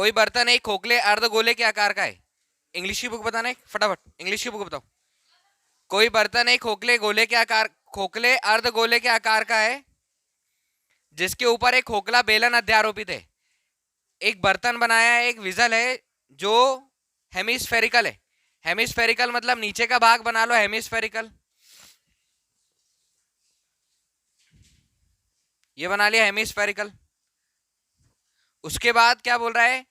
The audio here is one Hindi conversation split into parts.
कोई बर्तन एक खोखले अर्धगोले के आकार का है। इंग्लिश की बुक बताना है फटाफट, इंग्लिश की बुक बताओ। कोई बर्तन एक खोखले अर्धगोले के आकार का है जिसके ऊपर एक खोखला बेलन अध्यारोपित है। एक बर्तन बनाया है, एक विजल है जो हेमिस्फेरिकल है। हेमिस्फेरिकल मतलब नीचे का भाग बना लो हेमिस्फेरिकल, ये बना लिया हेमिस्फेरिकल। उसके बाद क्या बोल रहा है,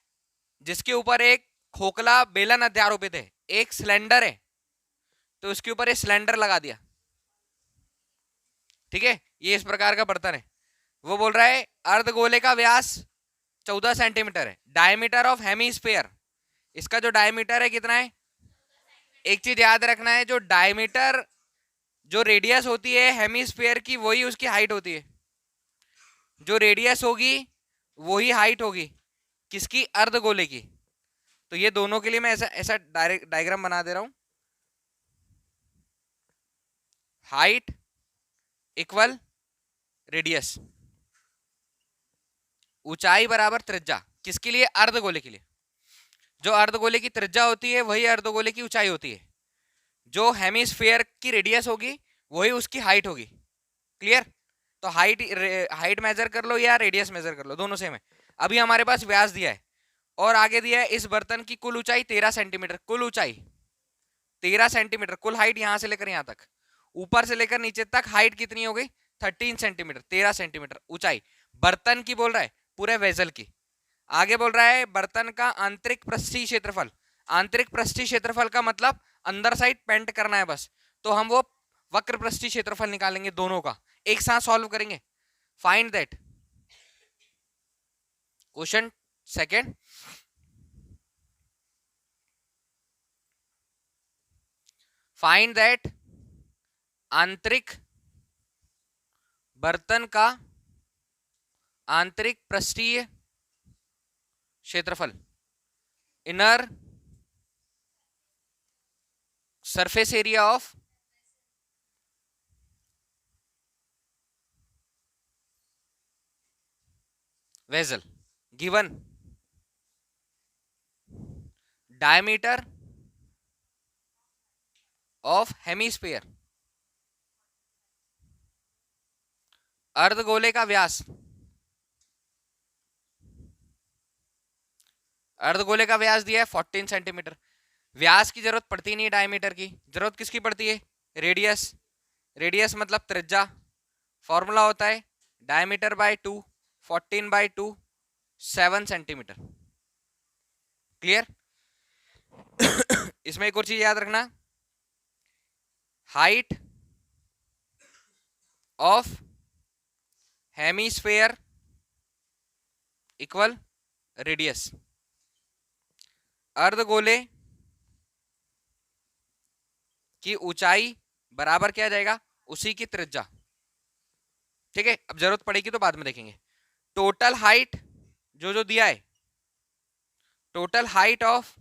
जिसके ऊपर एक खोखला बेलन अध्यारोपित है, एक सिलेंडर है तो उसके ऊपर ये सिलेंडर लगा दिया। ठीक है, ये इस प्रकार का बर्तन है। वो बोल रहा है अर्धगोले का व्यास 14 सेंटीमीटर है। डायमीटर ऑफ हेमिस्फीयर, इसका जो डायमीटर है कितना है? एक चीज याद रखना है, जो डायमीटर जो रेडियस होती है हेमिस्फीयर की वही उसकी हाइट होती है। जो रेडियस होगी वही हाइट होगी किसकी? अर्धगोले की। तो ये दोनों के लिए मैं ऐसा ऐसा डायरेक्ट डायग्राम बना दे रहा हूं। हाइट इक्वल रेडियस, ऊंचाई बराबर त्रिज्या। किसके लिए? अर्धगोले के लिए। जो अर्धगोले की त्रिज्या होती है वही अर्धगोले की ऊंचाई होती है। जो हेमिस्फीयर की रेडियस होगी वही उसकी हाइट होगी। क्लियर? तो हाइट मेजर कर लो या रेडियस मेजर कर लो, दोनों सेम है। अभी हमारे पास व्यास दिया है और आगे दिया है इस बर्तन की कुल ऊंचाई 13 सेंटीमीटर। कुल ऊंचाई 13 सेंटीमीटर, कुल हाइट यहां से लेकर यहां तक, ऊपर से लेकर नीचे तक हाइट कितनी हो गई? 13 सेंटीमीटर, 13 सेंटीमीटर ऊंचाई बर्तन की बोल रहा है, पूरे वेजल की। आगे बोल रहा है बर्तन का आंतरिक पृष्ठीय क्षेत्रफल। आंतरिक पृष्ठीय क्षेत्रफल का मतलब अंदर साइड पेंट करना है बस, तो हम वो वक्र पृष्ठीय क्षेत्रफल निकालेंगे दोनों का, एक साथ सॉल्व करेंगे। Find that, question second, find that आंतरिक बर्तन का आंतरिक पृष्ठीय क्षेत्रफल, inner surface area of vessel, given diameter of hemisphere, अर्धगोले का व्यास, अर्धगोले का व्यास दिया है 14 सेंटीमीटर। व्यास की जरूरत पड़ती नहीं, डायमीटर की जरूरत किसकी पड़ती है? रेडियस। रेडियस मतलब त्रिज्या, फॉर्मूला होता है diameter by 2, 14 by 2 7 centimetre. Clear? इसमें एक और चीज याद रखना, height of hemisphere equal radius. अर्धगोले की ऊंचाई बराबर क्या जाएगा? उसी की त्रिज्या। ठीक है, अब जरूरत पड़ेगी तो बाद में देखेंगे। टोटल हाइट जो जो दिया है, टोटल हाइट ऑफ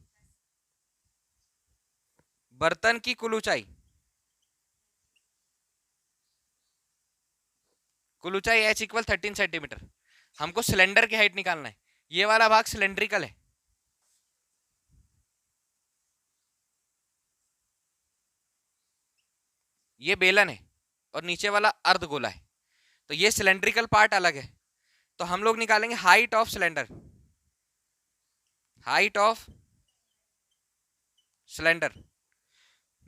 बर्तन की कुल ऊंचाई, कुल ऊंचाई h इक्वल 13 सेंटीमीटर। हमको सिलेंडर की हाइट निकालना है। ये वाला भाग सिलेंड्रिकल है, ये बेलन है और नीचे वाला अर्धगोला है, तो ये सिलेंड्रिकल पार्ट अलग है। तो हम लोग निकालेंगे height of cylinder, height of cylinder,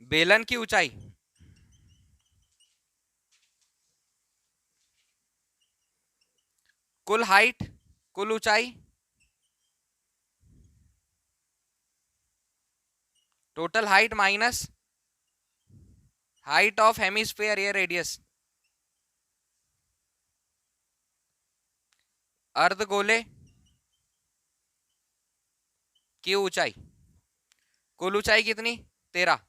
बेलन की ऊंचाई कुल हाइट, कुल ऊंचाई total height minus height of hemisphere या रेडियस, अर्धगोले की ऊंचाई। कुल ऊंचाई कितनी? 13,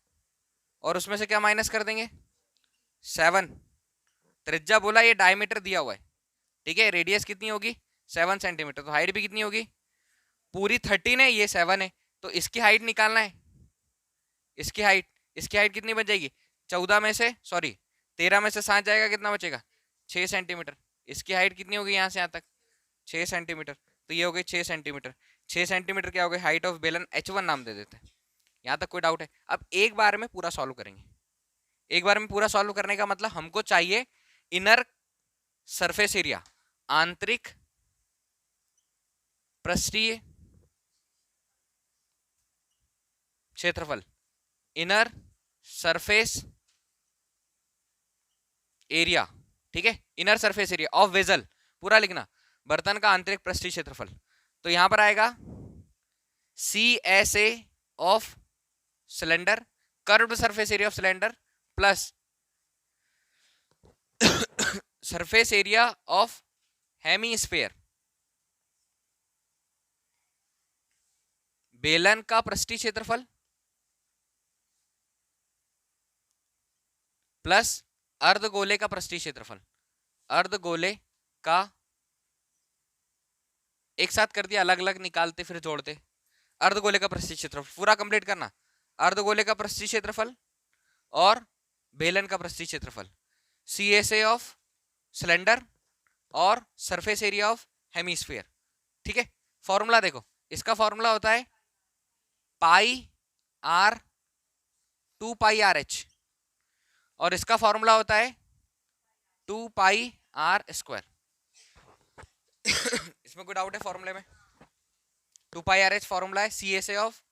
और उसमें से क्या माइनस कर देंगे? 7। त्रिज्या बोला, ये डायमीटर दिया हुआ है, ठीक है। रेडियस कितनी होगी? 7 सेंटीमीटर। तो हाइट भी कितनी होगी? पूरी 13 है, ये 7 है, तो इसकी हाइट निकालना है। इसकी हाइट कितनी बच जाएगी? 14 में से, सॉरी 13 में से 7 जाएगा, कितना बचेगा? 6 सेंटीमीटर। इसकी हाइट कितनी होगी यहाँ से यहाँ तक? 6 सेंटीमीटर। तो ये हो गई 6 सेंटीमीटर। 6 सेंटीमीटर क्या हो गई हाइट ऑफ बेलन, h1 नाम दे देते हैं। यहां तक कोई डाउट है? अब एक बार में पूरा सॉल्व करेंगे। एक बार में पूरा सॉल्व करने का मतलब हमको चाहिए इनर सरफेस एरिया, आंतरिक पृष्ठीय क्षेत्रफल, इनर सरफेस एरिया, ठीक है, inner surface area of vessel, पूरा लिखना, बर्तन का आंतरिक पृष्ठीय क्षेत्रफल। तो यहां पर आएगा CSA of cylinder, curved surface area of cylinder plus surface area of hemisphere, बेलन का पृष्ठीय क्षेत्रफल प्लस अर्धगोले का पृष्ठीय क्षेत्रफल। अर्धगोले का एक साथ कर दिया, अलग अलग निकालते फिर जोड़ते। अर्धगोले का पृष्ठीय क्षेत्रफल पूरा कंप्लीट करना, अर्धगोले का पृष्ठीय क्षेत्रफल और बेलन का पृष्ठीय क्षेत्रफल, CSA ऑफ सिलेंडर और सरफेस एरिया ऑफ हेमीस्फीयर, ठीक है। फॉर्मूला देखो, इसका फॉर्मूला होता है पाई आर 2 पाई आर एच और इसका फॉर्मूला होता है 2 पाई आर स्क्वायर। इसमें कोई डाउट है फॉर्मूले में? 2 पाई आर एच फॉर्मूला है CSA of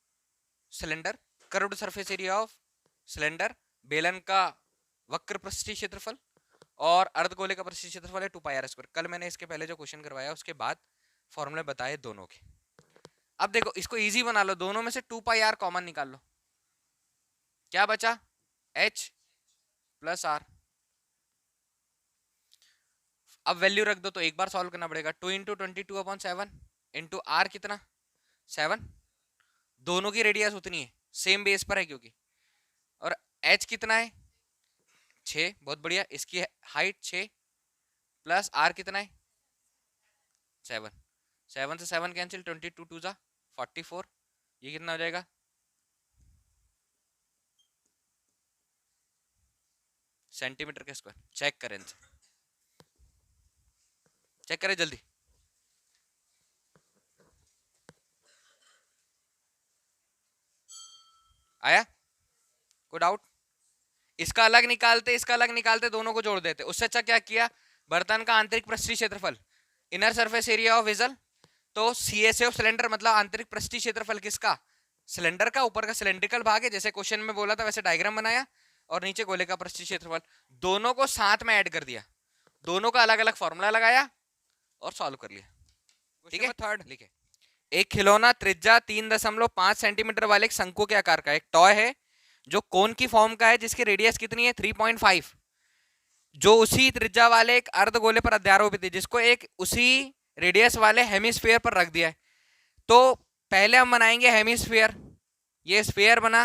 cylinder, curved surface area of cylinder, बेलन का वक्र पृष्ठीय क्षेत्रफल और अर्धगोले का पृष्ठीय क्षेत्रफल है 2 पाई आर स्क्वायर। कल मैंने इसके पहले जो क्वेश्चन करवाया उसके बाद फॉर्मूले बताए दोनों के। अब देखो इसको इजी बना लो, दोनों में से 2 पाई आर कॉमन निकाल लो, क्या बचा h प्लस आर। अब वैल्यू रख दो तो एक बार सॉल्व करना पड़ेगा, 2 इंटू 22/7 इंटू आर कितना 7, दोनों की रेडियस उतनी है, सेम बेस पर है क्योंकि, और h कितना है 6, बहुत बढ़िया, इसकी हाइट 6 प्लस आर कितना है 7, 7 से 7 कैंसिल, 22 2 जा 44, ये कितना हो जाएगा सेंटीमीटर के स्क्वायर। चेक करें इनसे, चेक करें जल्दी। आया कोई डाउट? इसका अलग निकालते, इसका अलग निकालते, दोनों को जोड़ देते। उससे अच्छा क्या किया, बर्तन का आंतरिक पृष्ठीय क्षेत्रफल, inner surface area of vessel, तो CSA ऑफ सिलेंडर मतलब आंतरिक पृष्ठीय क्षेत्रफल किसका, सिलेंडर का, ऊपर का सिलेंड्रिकल भाग है जैसे क्वेश्चन में बोला था वैसे डायग्राम बनाया, और नीचे गोले का पृष्ठीय क्षेत्रफल, दोनों को साथ में ऐड कर दिया, दोनों का अलग अलग फॉर्मूला लगाया और सॉल्व कर लिया, ठीक है। थर्ड लिखे, एक खिलौना त्रिज्या 3.5 सेंटीमीटर वाले एक शंकु के आकार का एक टॉय है जो कोन की फॉर्म का है, जिसकी रेडियस कितनी है 3.5, जो उसी त्रिज्या वाले एक अर्धगोले पर अध्यारोपित है, जिसको एक उसी रेडियस वाले हेमिस्फीयर पर रख दिया है। तो पहले हम बनाएंगे हेमिस्फीयर, ये स्फीयर बना,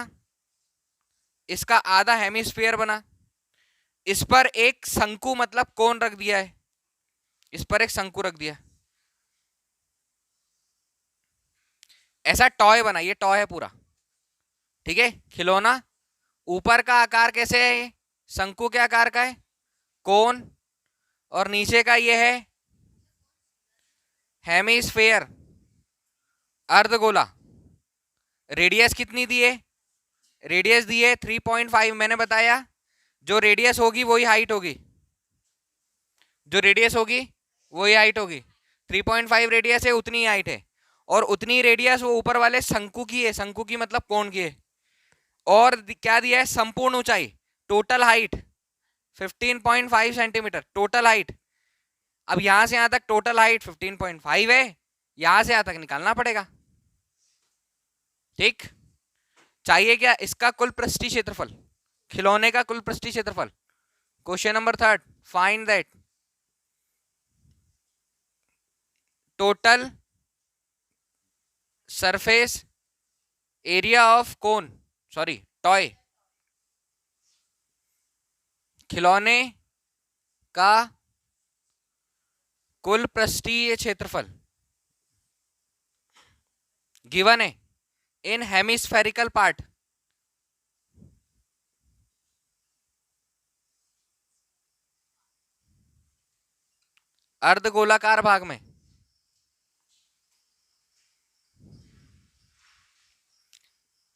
इसका आधा हेमिस्फीयर बना, इस पर एक शंकु मतलब कोन रख दिया है, इस पर एक शंकु रख दिया, ऐसा टॉय बना, ये टॉय है पूरा, ठीक है। खिलौना ऊपर का आकार कैसे है, शंकु के आकार का है, कोन, और नीचे का ये है हेमिस्फीयर, अर्धगोला। रेडियस कितनी दी है, रेडियस दी है 3.5, मैंने बताया जो रेडियस होगी वही हाइट होगी, जो रेडियस होगी वही हाइट होगी, 3.5 रेडियस है उतनी हाइट है, और उतनी रेडियस वो ऊपर वाले शंकु की है, शंकु की मतलब कोण की है, और क्या दिया है संपूर्ण ऊंचाई, total height 15.5 centimetre total height. अब यहां से यहां तक टोटल हाइट 15.5 है, यहां से यहां तक निकालना पड़ेगा, ठीक। चाहिए क्या, इसका कुल पृष्ठीय क्षेत्रफल, खिलौने का कुल पृष्ठीय क्षेत्रफल। Question number 3, find that total surface area of cone, sorry toy, खिलौने का कुल पृष्ठीय क्षेत्रफल गिवन है इन हेमिस्फेरिकल पार्ट, अर्धगोलाकार भाग में,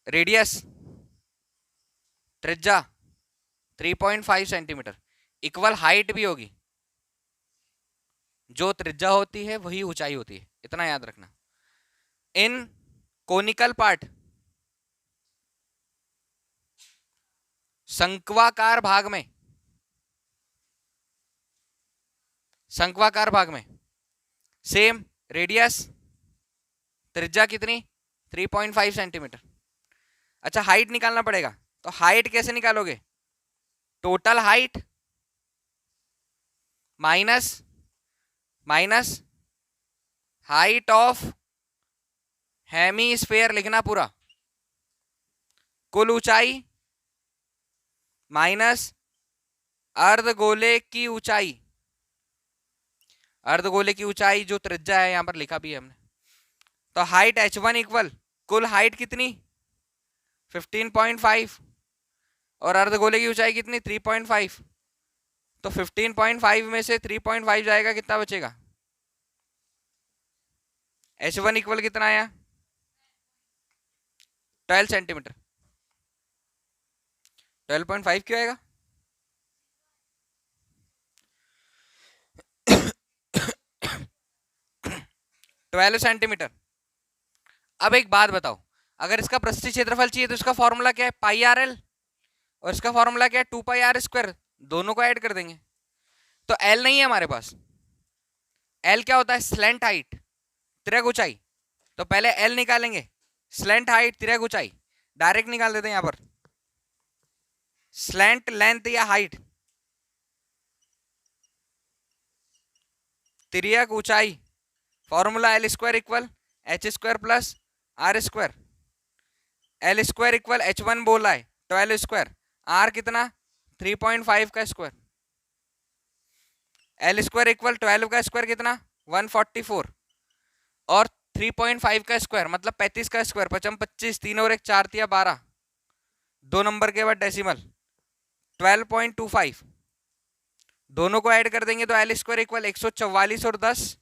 रेडियस त्रिज्या 3.5 सेंटीमीटर इक्वल हाइट भी होगी, जो त्रिज्या होती है वही ऊंचाई होती है, इतना याद रखना। इन कोनिकल पार्ट, शंक्वाकार भाग में, शंक्वाकार भाग में सेम रेडियस त्रिज्या कितनी 3.5 सेंटीमीटर। अच्छा हाइट निकालना पड़ेगा, तो हाइट कैसे निकालोगे? Total height minus height of hemisphere लिखना पूरा, कुल ऊंचाई माइनस अर्धगोले की ऊंचाई, अर्धगोले की ऊंचाई जो त्रिज्या है यहां पर लिखा भी है हमने। तो हाइट h1 इक्वल कुल हाइट कितनी 15.5 और अर्धगोले की ऊंचाई कितनी 3.5, तो 15.5 में से 3.5 जाएगा, कितना बचेगा? h1 इक्वल कितना आया 12 सेंटीमीटर। 12.5 क्यों आएगा? 12 सेंटीमीटर। अब एक बात बताओ, अगर इसका पृष्ठीय क्षेत्रफल चाहिए तो इसका फॉर्मूला क्या है पाई आर एल, और इसका फॉर्मूला क्या है 2 पाई आर स्क्वायर, दोनों को ऐड कर देंगे। तो एल नहीं है हमारे पास, एल क्या होता है स्लैंट हाइट, तिर्यक ऊंचाई। तो पहले एल निकालेंगे, स्लैंट हाइट तिर्यक ऊंचाई डायरेक्ट निकाल देते हैं यहां पर। स्लैंट लेंथ या हाइट, तिर्यक ऊंचाई, formula L square equal H square plus R square. L square equal h1 बोला है 12 स्क्वायर, आर कितना 3.5 का स्क्वायर, एल स्क्वायर इक्वल 12 का स्क्वायर कितना 144 और 3.5 का स्क्वायर मतलब 35 का स्क्वायर, 55 25, 3 और 1 4 तिया 12, 2 नंबर के बाद डेसिमल 12.25, दोनों को ऐड कर देंगे तो एल स्क्वायर इक्वल 144 और 10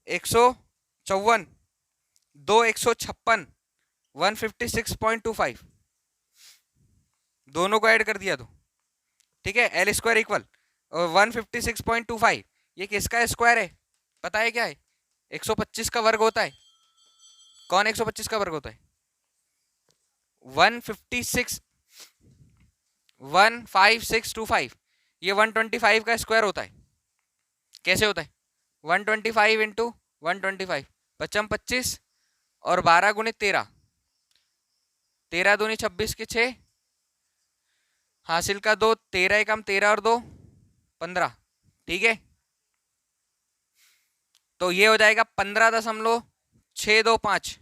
154, 2 156 156.25, दोनों को ऐड कर दिया तो ठीक है। एल स्क्वायर इक्वल 156.25, ये किसका स्क्वायर है पता है क्या है 125 का वर्ग होता है। कौन 125 का वर्ग होता है 156 ये 125 का स्क्वायर होता है। कैसे होता है 125 इंटू 125, 55 25 और 12 गुणित 13, 13 दूनी 26 के 6, हासिल का 2, 13 एकम 13 और 2 15, ठीक है। तो ये हो जाएगा 15.625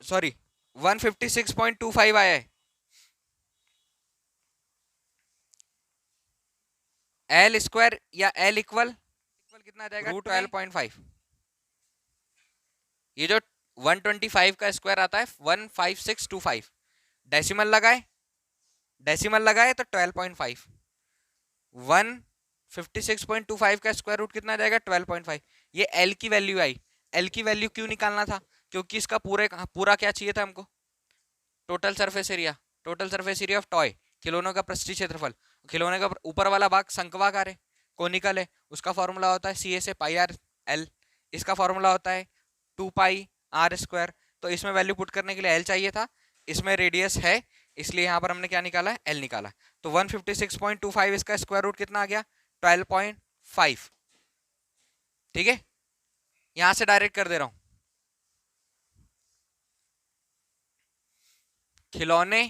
सॉरी 156.25 आया है। एल स्क्वायर या एल इक्वल कितना आ जाएगा 12.5, ये जो 125 का स्क्वायर आता है 15625, डेसिमल लगाए तो 12.5, 156.25 का स्क्वायर रूट कितना आ जाएगा 12.5। ये एल की वैल्यू आई। एल की वैल्यू क्यों निकालना था क्योंकि इसका पूरा क्या चाहिए था हमको total surface area, total surface area of toy, खिलौनों का पृष्ठीय क्षेत्रफल। खिलौने का ऊपर वाला भाग शंक्वाकार है कोनिकल है, उसका फॉर्मूला होता है सी ए से पाई आर एल, इसका फॉर्मूला होता है 2 पाई आर स्क्वायर। तो इसमें वैल्यू पुट करने के लिए एल चाहिए था, इसमें रेडियस है इसलिए यहां पर हमने क्या निकाला है एल निकाला। तो 156.25 इसका स्क्वायर रूट कितना आ गया 12.5, ठीक है। यहां से डायरेक्ट कर दे रहा हूं, खिलौने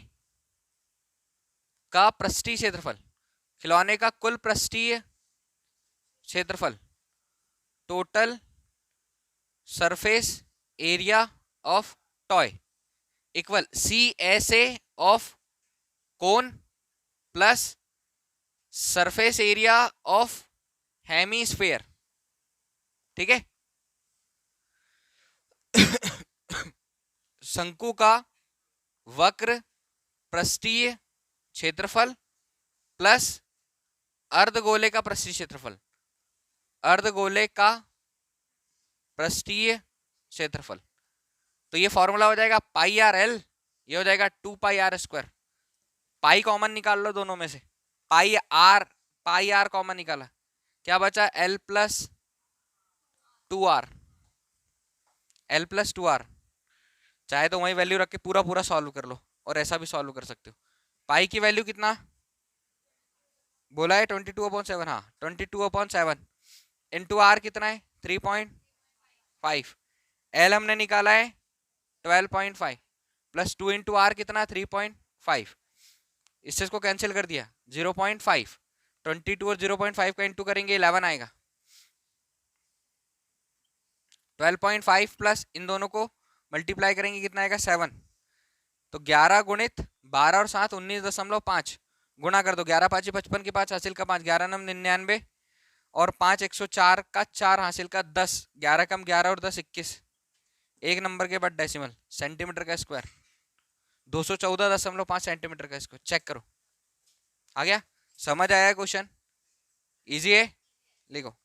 का पृष्ठीय क्षेत्रफल, खिलौने का कुल पृष्ठीय क्षेत्रफल, total surface area of toy equal C S A of cone plus surface area of hemisphere, ठीक है। शंकु का वक्र पृष्ठीय क्षेत्रफल प्लस अर्धगोले का पृष्ठीय क्षेत्रफल, अर्धगोले का पृष्ठीय क्षेत्रफल तो ये फॉर्मूला हो जाएगा पाई आर एल, ये हो जाएगा 2 पाई r²। पाई कॉमन निकाल लो दोनों में से, पाई आर कॉमन निकाला, क्या बचा l+2r, l+2r। चाहे तो वही वैल्यू रख के पूरा पूरा सॉल्व कर लो, और ऐसा भी सॉल्व कर सकते हो। पाई की वैल्यू कितना बोला है 22/7, हाँ 22/7 इंटू आर कितना है 3.5, एल हमने निकाला है 12.5 प्लस 2 इंटू आर कितना 3.5, इससे इसको कैंसिल कर दिया 0.5, 22 और 0.5 का इंटू करेंगे 11 आएगा। 12.5 प्लस इन दोनों को मल्टीप्लाई करेंगे कितना आएगा 7, तो 11 गुणित 12 और 7 19.5 गुणा कर दो, 11 5 55 के 5 हासिल का 5, 11 9 99 और 5 104 का 4 हासिल का 10, 11 कम 11 और 10 21, एक नंबर के बाद डेसिमल, सेंटीमीटर का स्क्वायर 214.5 सेंटीमीटर का स्क्वायर। चेक करो आ गया, समझ आया क्वेश्चन, इजी है, लिखो।